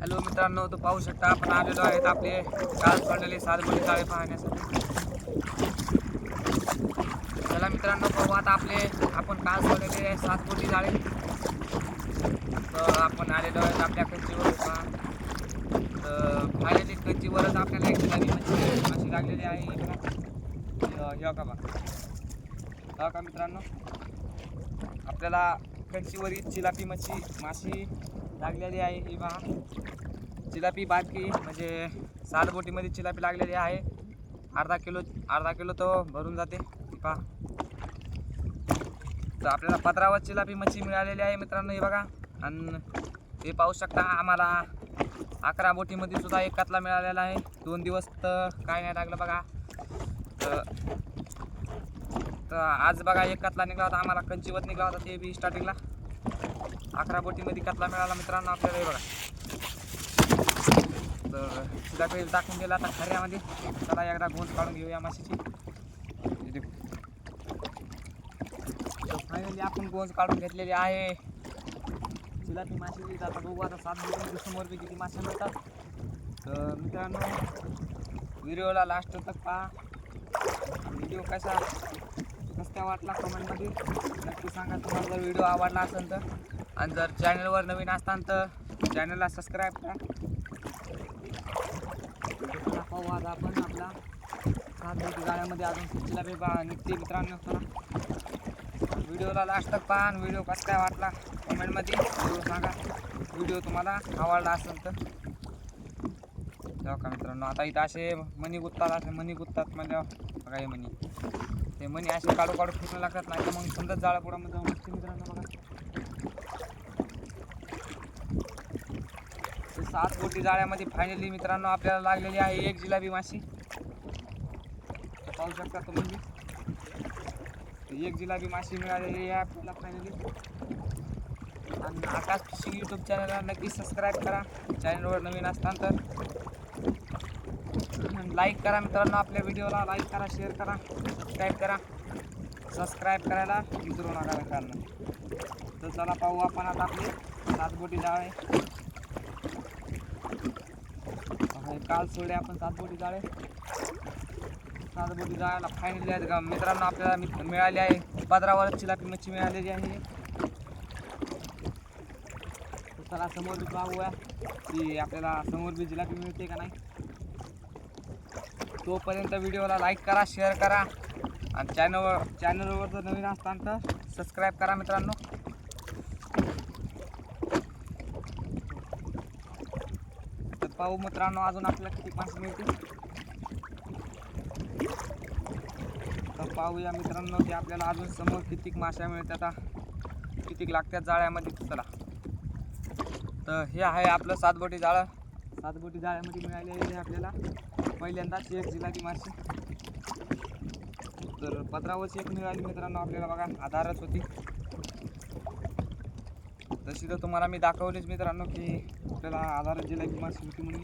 Hello मित्रांनो, तो पाहू शकता आपण आलेलो आहेत आपले काल सोडलेले 7 बोटी जाळे पाहण्यासाठी. चला मित्रांनो, पाहू आता आपण काल सोडलेले 7 बोटी जाळे. तर आपण आलेलो आहेत आपल्या कच्चीवर पहा. तर फायनली कच्चीवरच आपल्याला एक नवीन माशी लागलेली आहे. हे का मित्रांनो, आपल्याला कच्चीवरील चिलापी माशी लागलेली आहे. ही पहा, चिलापी बारकी म्हणजे 7 बोटीमध्ये चिलापी लागलेली आहे. अर्धा किलो तो भरून जाते. पहा, तर आपल्याला 15 चिलापी मच्छी मिळालेली आहे मित्रांनो. हे बघा, आणि हे पाहू शकता आम्हाला 11 बोटीमध्ये सुद्धा एक कतला मिळालेला आहे. 2 दिवस तर काय नाही लागलं बघा. तर आज बघा एक कतला निघाला होता आम्हाला, कंचीवत निघाला होता ते बी स्टार्टिंगला. 11 बोटीमध्ये कतला मिळाला मित्रांनो आपल्याला. हे बघा, तर चिलापी टाकून गेला आता खऱ्यामध्ये. चला एकदा गोंज काढून घेऊया माशीची. फायनली आपण गोंज काढून घेतलेली आहे चिलापी माशी. आता बघू आता 7 बोटीमध्ये समोर बी किती मासे मिळतात. तर मित्रांनो, व्हिडिओला लास्ट तक पहा. व्हिडिओ कसा वाटला कमेंटमध्ये नक्की सांगा. तुम्हाला जर व्हिडिओ आवडला असेल तर, आणि जर चॅनलवर नवीन असताल तर चॅनलला सबस्क्राईब करा. पाहू आता आपण आपला 7 बोटी जाळ्यामध्ये अजून चिलापी निघते मित्रांनो. व्हिडिओला लास्ट तक पहा आणि व्हिडिओ कसा काय वाटला कमेंटमध्ये जरूर सांगा. व्हिडिओ तुम्हाला आवडला असेल तर. का मित्रांनो, आता इथं असे मणी गुत्तात म्हणजे बघा, हे मणी ते मणी असे काढू फेकून लागतात, नाही तर मग समजा जाळापुरामध्ये जाऊन लागते मित्रांनो. बघा, 7 बोटी जाळ्यामध्ये फायनली मित्रांनो आपल्याला लागलेली आहे एक जिलाबी माशी. पाहू शकता तुम्ही, एक जिलाबी माशी मिळालेली आहे आपल्याला फायनली. आणि आकाश फिशिंग यूट्यूब चॅनलला नक्की सबस्क्राईब करा. चॅनलवर नवीन असताल तर लाईक करा मित्रांनो. आपल्या व्हिडिओला लाईक करा, शेअर करा, सबस्क्राईब करायला विसरू नका मित्रांनो. तर चला पाहू आपण आता आपले 7 बोटी जाळे. काल सोडले आपण 7 बोटी जाळे. 7 बोटी जाळ्याला फायनली आहेत का मित्रांनो आपल्याला मिळाली आहे 15 चिलापी मच्छी मिळालेली आहे. चला समोर बी पाहूया की आपल्याला समोर बी जिलापी मिळते का नाही. तोपर्यंत व्हिडिओला लाईक करा, शेअर करा, आणि चॅनलवर जर नवीन असताल तर सबस्क्राईब करा मित्रांनो. तर पाहू मित्रांनो अजून आपल्याला किती मासे मिळते. तर पाहूया मित्रांनो की आपल्याला अजून समोर किती मासे मिळतात, किती लागतात जाळ्यामध्ये. चला, तर हे आहे आपलं 7 बोटी जाळं. 7 बोटी जाळ्यामध्ये मिळालेली आहे आपल्याला पहिल्यांदाच एक जिलापी माशी. तर 15 एक मिळाली मित्रांनो आपल्याला. बघा, आधारच होती तशी तर तुम्हाला मी दाखवलीच मित्रांनो की आपल्याला आधारच जिलापी माशी होती म्हणून.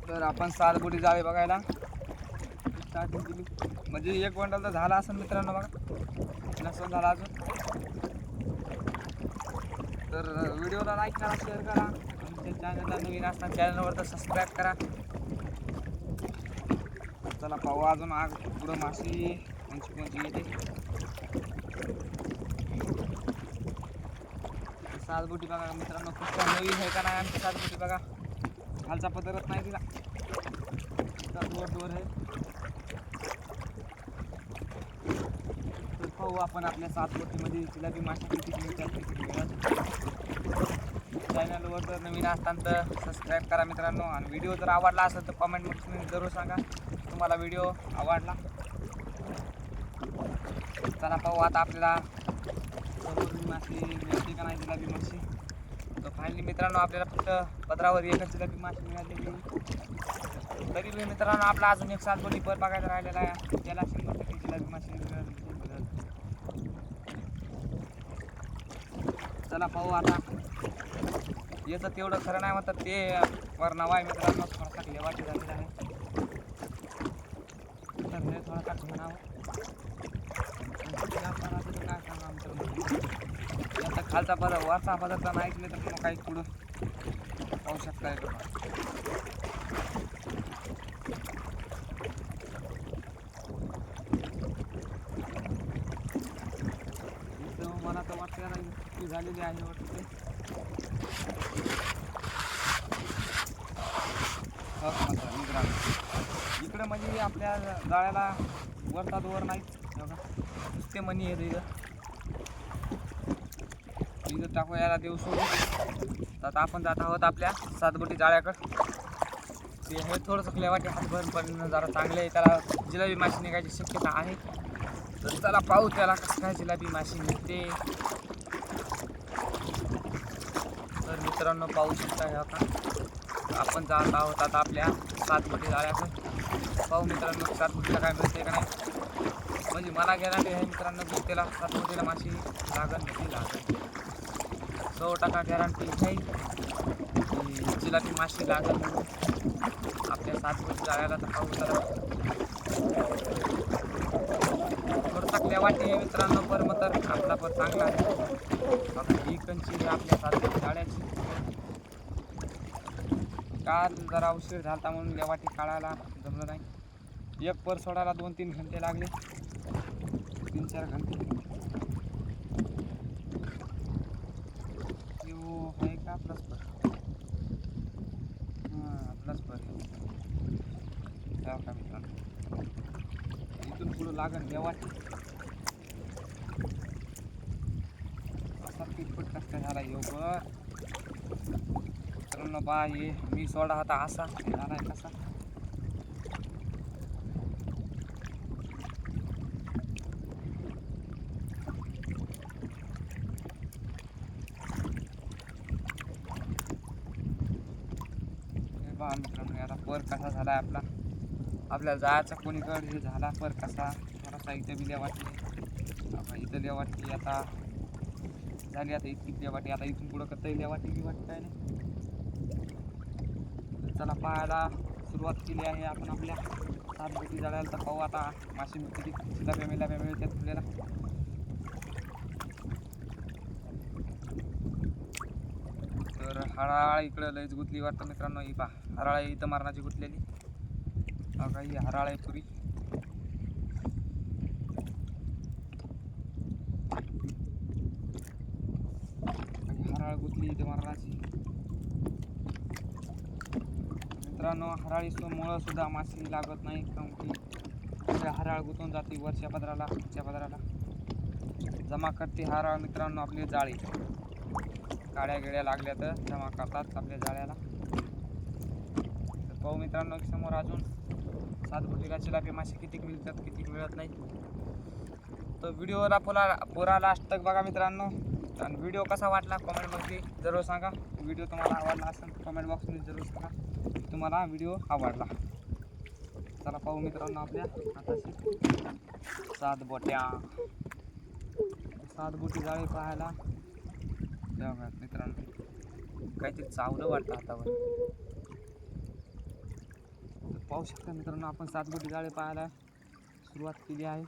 तर आपण 7 बोटी जाळे बघायला स्टार्टिंग केली म्हणजे 1 बंडल तर झाला असेल मित्रांनो. बघा, नसेल झाला अजून तर व्हिडिओला लाईक करा, शेअर करा, आणि चॅनलला नवीन असताना चॅनलवर तर सबस्क्राईब करा. चला पाहू अजून पुढं माशी कोणची येते. 7 बोटी बघा मित्रांनो, खूप नवीन आहे का नाही आमची 7 बोटी. बघा, खालचा पदरच नाही तिला, वर आहे. तर पाहू आपण आपल्या 7 बोटीमध्ये जिलापी माशी किती मिळतात. चॅनलवर जर नवीन असताल तर सबस्क्राईब करा मित्रांनो. आणि व्हिडिओ जर आवडला असेल तर कमेंटमध्ये तुम्ही जरूर सांगा तुम्हाला व्हिडिओ आवडला. चला पाहू आता आपल्याला समोर माशी मिळते का नाही जिलापी माशी. तर फायनली मित्रांनो आपल्याला फक्त 15 एकच जिलापी माशी मिळालेली. तरी बी मित्रांनो आपला अजून एक 7 बोटी पर बघायला राहिलेला आहे. त्याला 100% जिलापी माशी मिळाली. चला पाहू आता. याचं तेवढं खरं नाही म्हणतात ते वर नाव आहे मित्रांनो. थोडासा लेवाटी झालेला आहे तर हे थोडासा म्हणावं. काय सांगा मित्रांनो, खालचा पदार्थ वरचा पदार्थ नाहीच मित्रांनो, काही पुढं पाहू शकता इकडं. इथं मला तर वाटतं याला चुकी झालेली आहे वाटते. मित्रांनो इकडं म्हणजे आपल्या जाळ्याला वरतात वर नाही बघा, नुसते मनी आहेत इथं टाकू याला देऊ सोडून. तर आता आपण जात आहोत आपल्या 7 बोटी जाळ्याकडं. ते हे थोडंसं क्लेवाटे हातभर पण जरा चांगले आहे, त्याला जिलेबी माशी निघायची शक्यता आहे. तर चला पाहू त्याला कसं काय जिलेबी माशी निघते. तर मित्रांनो पाहू शकता हे का आपण जात आहोत आता आपल्या 7 बोटी जाळ्याकडं. पाहू मित्रांनो 7 बोटीला काय मिळते का नाही. म्हणजे मला गॅरंटी आहे मित्रांनो की त्याला 7 बोटीला माशी लागन नक्की लागेल. 100% गॅरंटी आहे की जिलेबी माशी लागेल म्हणून आपल्या 7 बोटी जाळ्याला. तर पाहू चला. थोडंसा क्लेवाटी आहे मित्रांनो, पर मग तर आपला पण चांगला आहे. आता ही कंची आपल्या 7 बोटी जाळ्याची. काल जरा उशीर झाला म्हणून लेवाटी काढायला जमलं नाही. एक पर सोडायला 2-3 घंटे लागले, 3-4 घंटे. आहे का प्लस पर? हां प्लस पर का मित्रांनो. इथून पुढं लागन लेवाटी. असा पिटपट कस काय झाला बर मित्रांनो. बा ये मी सोडा होता असा झाला आहे कसा. मित्रांनो आता पर कसा झाला आपला. आपल्याला जायचा कोणीकडे हे झाला पर कसा. थोडासा इथं बी लेवाटी, इथं लेवाटी आता झाली. आता इतकी लेवाटी, आता इथून पुढं करता येईल लेवाटी बी वाटत काय नाही. चला पाहायला सुरुवात केली आहे आपण आपल्या 7 बोटी जाळ्याला. तर पाहू आता मासे किती जिलेब्या मिळतात आपल्याला. तर हराळ इकडं लयच गुतली वाटतं मित्रांनो. ही पा हराळ इथं मारणाची गुतलेली बघा. ही हराळ आहे पुरी. हराळ गुतली इथं मारणाची मित्रांनो. हराळीमुळं सुद्धा माशी लागत नाही, कारण की हराळ गुतून जाते वरच्या पदराला, खालच्या पदराला जमा करते हराळ मित्रांनो. आपली जाळी काड्या गिड्या लागल्या तर जमा करतात आपल्या जाळ्याला. तर पाहू मित्रांनो समोर अजून 7 बोटीला जिलेबी मासे किती मिळतात किती मिळत नाही. तर व्हिडिओला पुरा लास्ट तक बघा मित्रांनो. आणि व्हिडिओ कसा वाटला कमेंटमध्ये जरूर सांगा. व्हिडिओ तुम्हाला आवडला असेल तर कमेंट बॉक्समध्ये जरूर सांगा तुम्हाला व्हिडिओ आवडला. चला पाहू मित्रांनो आपल्या हाताशी 7 बोट्या. 7 बोटी जाळी पाहायला मित्रांनो काहीतरी चावलं वाटतं हातावर. पाहू शकता मित्रांनो आपण 7 बोटी जाळे पाहायला सुरुवात केली आहे.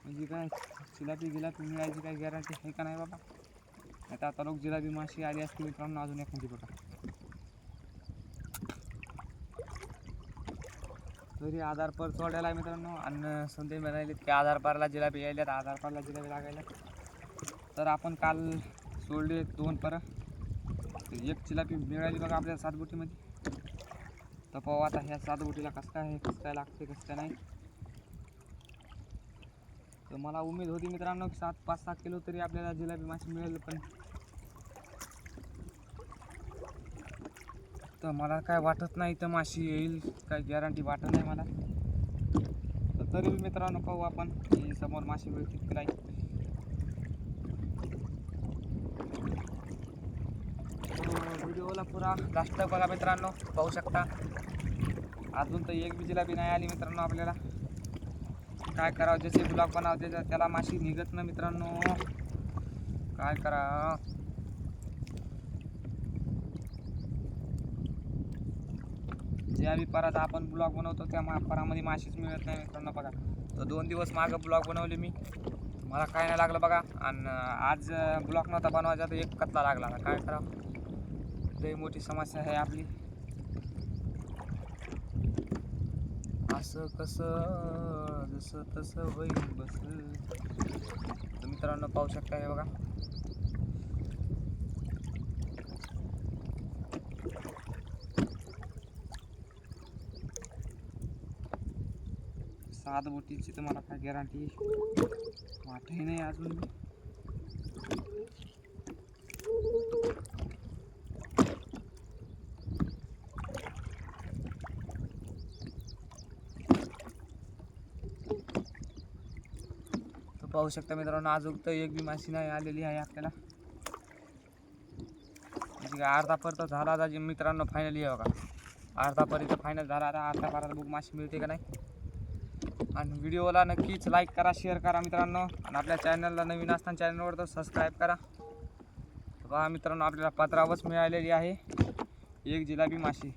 म्हणजे काय जिलेबी मिळायची काही गॅरंटी आहे का नाही बाबा. आता आता लोक जिलेबी माशी आली असते मित्रांनो अजून एखादी बघा. तरी आधार पर सोडायला आहे मित्रांनो. आणि संधी मिळाली की आधार पारला जिलेबी यायल्यात, आधार पारला जिलेबी लागायला. तर आपण काल सोडले 2 पर, एक जिलेबी मिळाली बघा आपल्या 7 बोटीमध्ये. तर पाहू आता ह्या 7 बोटीला कसं काय आहे, कसं काय लागते कसं काय नाही. तर मला उमेद होती मित्रांनो की 5-6 किलो तरी आपल्याला जिलेबी माशी मिळेल, पण तर मला काय वाटत नाही तर माशी येईल काय गॅरंटी वाटत नाही मला. तर तरी मित्रांनो पाहू आपण की समोर माशी मिळतील की नाही. व्हिडिओला पुरा लास्ट बघा मित्रांनो. पाहू शकता अजून तर एक बी जिलेबी नाही आली मित्रांनो आपल्याला. काय करावं, जसे ब्लॉग बनवते त्याला माशी निघत ना मित्रांनो. काय करा. ज्या बी परात आपण ब्लॉग बनवतो त्या परामध्ये माशीच मिळत नाही मित्रांनो बघा. तर 2 दिवस मागं ब्लॉग बनवले मी, मला काय नाही लागलं बघा. आणि आज ब्लॉक नव्हता बनवायचा तर एक कतला लागला. काय करावं, लई मोठी समस्या आहे आपली. असं कसं जसं तसं होईल बस. तर मित्रांनो पाहू शकता हे बघा. सात बोटीची तर मला काय गॅरंटी वाटही नाही अजून. पाहू शकता मित्रांनो, अजून तर एक बी माशी नाही आलेली आहे आपल्याला. म्हणजे अर्धा पर्यंत झाला आता मित्रांनो. फायनली आहे बघा, अर्धा पर्यंत फायनल झाला. आता अर्धा पर्यंत बघ माशी मिळते का नाही. आणि व्हिडिओला नक्कीच लाईक करा, शेअर करा मित्रांनो. आणि आपल्या चॅनलला नवीन असताना चॅनलवर तर सबस्क्राईब करा. बघा मित्रांनो, आपल्याला 15 मिळालेली आहे एक जिलाबी माशी.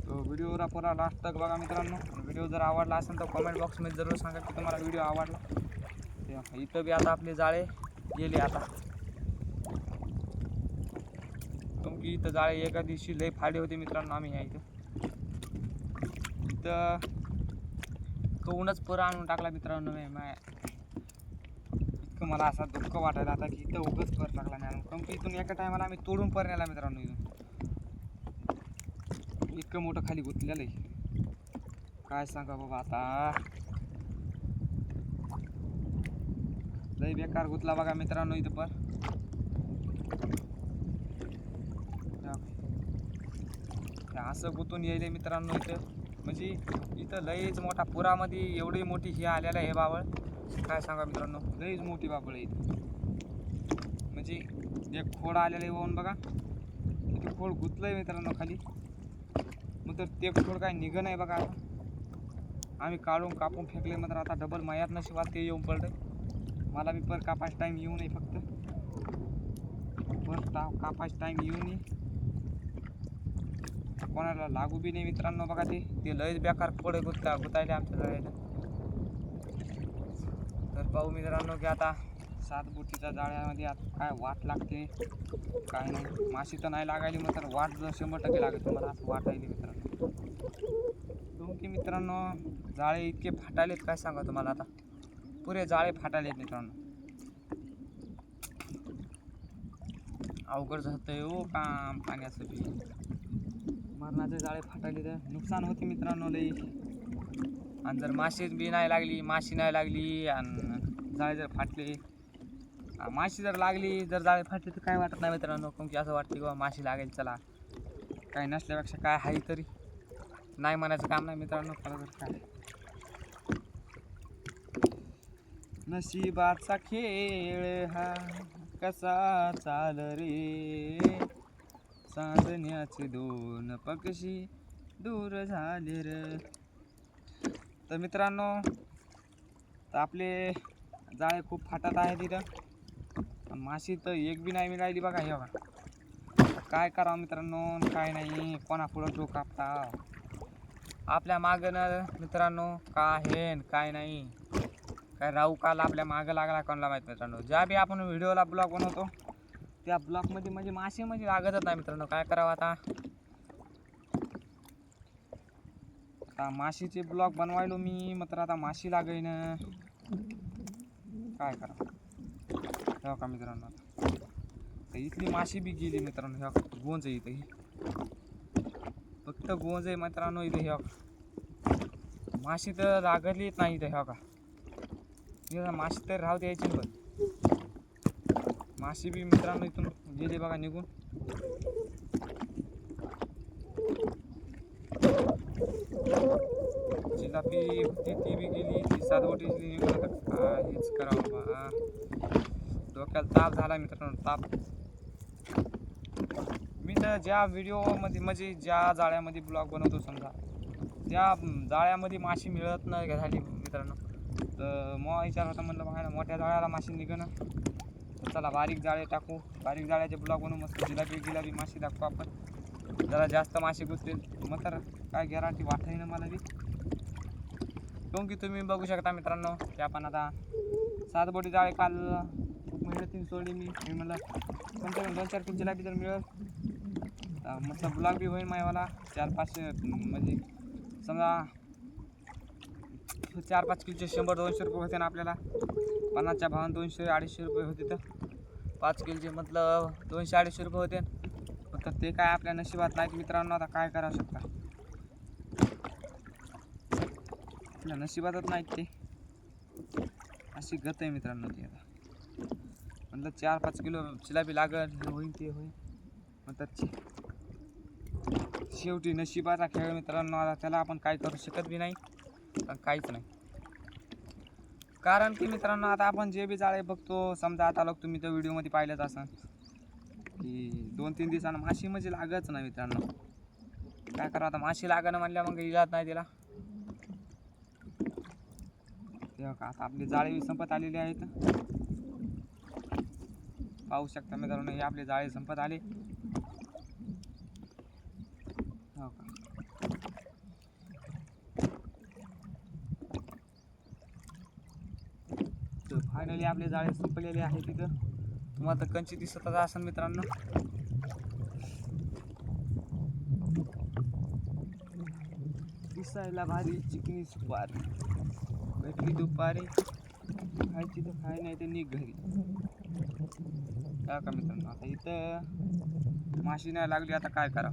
व्हिडिओला पुरा लास्ट तक बघा मित्रांनो. व्हिडिओ जर आवडला असेल तर कमेंट बॉक्समध्ये जरूर सांगा की तुम्हाला व्हिडिओ आवडला. इथं बी आता आपले जाळे गेले आता, कारण की इथं जाळे एका दिवशी लय फाडे होते मित्रांनो. आम्ही या इथं कवूनच पुरा आणून टाकला मित्रांनो. इतकं मला असा दुःख वाटायला आता की इथं उगच पर टाकला नाही, कारण की इथून एका टायमाला आम्ही तोडून पर नेला मित्रांनो. इथून इतकं मोठं खाली गुंतलेलं आहे, काय सांगा बाबा. आता लय बेकार गुतला बघा मित्रांनो इथं. पण असं गुतून येईल मित्रांनो इथं. म्हणजे इथं लयच मोठा पुरामध्ये एवढी मोठी ही आलेलं आहे बावळ, काय सांगा मित्रांनो. लयच मोठी बाबळ आहे इथं. म्हणजे एक खोड आलेलं आहे होऊन बघा. इथे खोड गुतलंय मित्रांनो खाली. मग तर ते खोड काय निघ नाही बघा. आम्ही काढून कापून फेकले मात्र आता डबल मायात नशिबात ते येऊन पडले. मला बी पर कापास टाईम येऊ नये, फक्त पर कापास टाईम येऊ नये, कोणाला लागू बी नाही मित्रांनो. बघा ते लयच बेकार खोडे गुतायले आमच्या जाळ्याला. तर पाहू मित्रांनो की आता 7 बोटीच्या जाळ्यामध्ये आता काय वाट लागते काय नाही. माशी तर नाही लागायली मात्र वाट जर 100% लागेल तुम्हाला असं वाटायली मित्रांनो. की मित्रांनो जाळे इतके फाटालेत काय सांगा तुम्हाला. आता पुरे जाळे फाटालेत मित्रांनो. अवघड झालंय हो काम पाण्याचं बी. मरणाचे जाळे फाटाले तर नुकसान होते मित्रांनो लई. आणि जर माशी बी नाही लागली, माशी नाही लागली आणि जाळे जर फाटले, माशी जर लागली, जर जाळे फाटले तर काय वाटत नाही मित्रांनो. कारण की असं वाटते की बाबा माशी लागेल, चला काही नसल्यापेक्षा काय आहे तरी. नाही म्हणायचं काम नाही मित्रांनो. खरं तर काय नशिबाचा खेळ हा कसा चाल रे, चांदण्याचे 2 पक्षी दूर झाले रे. तर मित्रांनो आपले जाळे खूप फाटत आहे तिथं. माशी तर एक बी नाही मिळाली बघा. हे बघा काय करावं मित्रांनो, काय नाही. कोणापुढं डोकं कापता आपल्या मागं मित्रांनो. काय हे काय नाही, काय राहू काल आपल्या मागं लागला कोणाला माहीत मित्रांनो. ज्या बी आपण व्हिडिओला ब्लॉग बनवतो त्या ब्लॉगमध्ये म्हणजे माशी म्हणजे लागतच नाही मित्रांनो. काय करावं आता. आता माशीचे ब्लॉग बनवायलो मी मात्र आता माशी लागेन, काय करावं. हो का मित्रांनो, आता इथली माशी बी गेली मित्रांनो. ह्या गोंज आहे इथं, ही फक्त गोंज आहे मित्रांनो इथे. ह्या माशी तर लागलीच नाही इथं. ह्या का माशी तर राहू द्यायची, पण माशी बी मित्रांनो इथून गेली बघा निघून. जिलाबी होती ती बी गेली, ती 7 बोटीची निघून. आता हेच करावं बा, डोक्याला ताप झाला मित्रांनो, ताप. मी तर ज्या व्हिडिओमध्ये म्हणजे ज्या जाळ्यामध्ये ब्लॉग बनवतो समजा त्या जाळ्यामध्ये माशी मिळत नाही झाली मित्रांनो. तर मग विचार होता म्हणलं बघा मोठ्या जाळ्याला माशी निघणं, चला बारीक जाळे टाकू. बारीक जाळ्याचे ब्लॉग बनवू, मस्त जिलाबी माशी दाखवू आपण. जरा जास्त माशी घुसतील मग तर काय गॅरंटी वाटत ना मला बी. की तुम्ही बघू शकता मित्रांनो की आपण आता 7 बोटी जाळे काल खूप मेहनतीने सोडली मी म्हणलं कोणत्या 2-4 किलोची लाटी जर मिळेल मतलब ब्लॉग बी होईल मायवाला 400-500 म्हणजे समजा 4-5 किलोचे 100-200 रुपये होते ना आपल्याला. 50च्या भावानं 200-250 रुपये होते तर 5 किलोचे मतलब 200-250 रुपये होते. तर ते काय आपल्या नशिबात नाहीत मित्रांनो. आता काय करू शकता, आपल्या नशिबातच नाहीत ते. अशी गत आहे मित्रांनो ती. आता म्हणलं 4-5 किलो चिलाबी लागल होईल ते होईल म्हणतात. शेवटी नशिबाचा खेळ मित्रांनो. आता त्याला आपण काय करू शकत बी नाही, काहीच नाही. कारण की मित्रांनो आता आपण जे बी जाळे बघतो, समजा आता लोक तुम्ही तर व्हिडिओमध्ये पाहिलंच असाल की 2-3 दिवसानं माशी म्हणजे लागच नाही मित्रांनो. काय करा आता, माशी लागणं म्हणल्या मग इलाज नाही तिला. तेव्हा का आता आपली जाळे बी संपत आलेली आहेत. पाहू शकता मित्रांनो हे आपले जाळे संपत आले. हो का, तर फायनली आपले जाळे संपलेले आहेत. तिथं तुम्हाला तर कंची दिसतच असेल मित्रांनो. दिसायला भारी चिकनी सुपारी भेटली दुपारी, खायची तर खाय नाही तर निघ घरी. काय का मित्रांनो, आता इथं माशी नाही लागली, आता काय करा.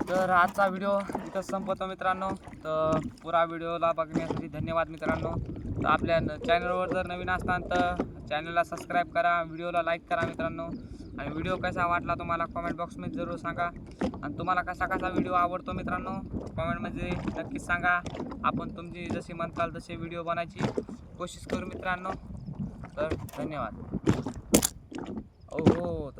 तर आजचा व्हिडिओ इथं संपवतो मित्रांनो. तर पुरा व्हिडिओला बघण्यासाठी धन्यवाद मित्रांनो. तर आपल्या चॅनलवर जर नवीन असताल तर चॅनलला सबस्क्राईब करा, व्हिडिओला लाईक करा मित्रांनो. आणि व्हिडिओ कसा वाटला तुम्हाला कमेंट बॉक्समध्ये जरूर सांगा. आणि तुम्हाला कसा व्हिडिओ आवडतो मित्रांनो कमेंटमध्ये नक्कीच सांगा. आपण तुमची जशी म्हणताल तसे व्हिडिओ बनायची कोशिश करू मित्रांनो. तर धन्यवाद. हो.